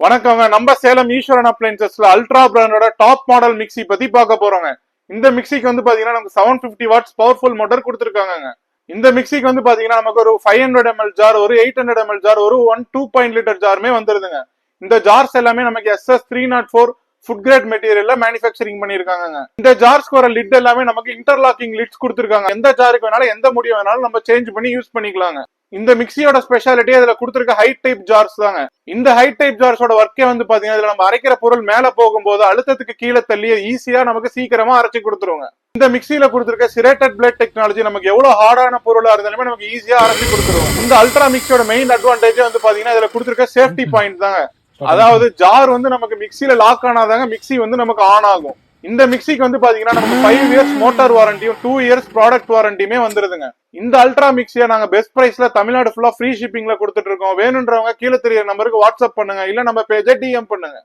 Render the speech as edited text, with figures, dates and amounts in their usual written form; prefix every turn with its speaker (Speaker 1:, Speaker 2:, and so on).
Speaker 1: வணக்கங்க. நம்ம சேலம் ஈஸ்வரன் அப்ளைன்சஸ்ல அல்ட்ரா பிராண்டோட டாப் மாடல் மிக்ஸி பத்தி பார்க்க போறோங்க. இந்த மிக்ஸிக்கு வந்து பாத்தீங்கன்னா நமக்கு 750 வாட்ஸ் பவர்ஃபுல் மோட்டார் கொடுத்துருக்காங்க. இந்த மிக்ஸிக்கு வந்து பாத்தீங்கன்னா நமக்கு ஒரு 500 ml ஜார், ஒரு 800 ml ஜார், ஒரு 2 லிட்டர் ஜாருமே வந்துருதுங்க. இந்த ஜார்ஸ் எல்லாமே நமக்கு SS 304 ஃபுட் கிரேட் மெட்டீரியல்ல மேனுஃபேக்சரிங் பண்ணிருக்காங்க. இந்த ஜார்ஸ்க்கு வர லிட் எல்லாமே நமக்கு இன்டர்லாக்கிங் லிட்ஸ் கொடுத்துருக்காங்க. எந்த ஜாருக்கு வேணாலும் எந்த முடிவு வேணாலும் நம்ம சேஞ்ச் பண்ணி யூஸ் பண்ணிக்கலாங்க. இந்த மிக்ஸியோட ஸ்பெஷாலிட்டி அதுல கொடுத்திருக்க ஹை டைப் ஜார்ஸ் தாங்க. இந்த ஹை டைப் ஜார்ஸோட ஒர்க்கே வந்து பாத்தீங்கன்னா இதுல நம்ம அரைக்கிற பொருள் மேல போகும்போது அழுத்தத்துக்கு கீழே தள்ளி ஈஸியா நமக்கு சீக்கிரமா அரைச்சி கொடுத்துருவாங்க. இந்த மிக்ஸில கொடுத்திருக்க சிரேட்டட் பிளேட் டெக்னாலஜி நமக்கு எவ்வளவு ஹார்டான பொருளா இருந்தாலுமே நமக்கு ஈஸியா அரைச்சி கொடுத்துருவோம். இந்த அல்ட்ரா மிக்ஸியோட மெயின் அட்வான்டேஜ் வந்து பாத்தீங்கன்னா இதுல கொடுத்திருக்க சேஃப்டி பாயிண்ட் தாங்க. அதாவது ஜார் வந்து நமக்கு மிக்ஸில லாக் ஆனாதாங்க மிக்ஸி வந்து நமக்கு ஆன் ஆகும். இந்த மிக்ஸிக்கு வந்து பாத்தீங்கன்னா நமக்கு 5 இயர்ஸ் மோட்டார் வாரண்டியும் 2 இயர்ஸ் ப்ராடக்ட் வாரண்டியுமே வந்துருதுங்க. இந்த அல்ட்ரா மிக்ஸியை நாங்க பெஸ்ட் பிரைஸ்ல தமிழ்நாடு ஃபுல்லா ஃப்ரீ ஷிப்பிங்ல கொடுத்துட்டு இருக்கோம். வேணுன்றவங்க கீழே தெரியற நம்பருக்கு வாட்ஸ்அப் பண்ணுங்க, இல்ல நம்ம பேஜை DM பண்ணுங்க.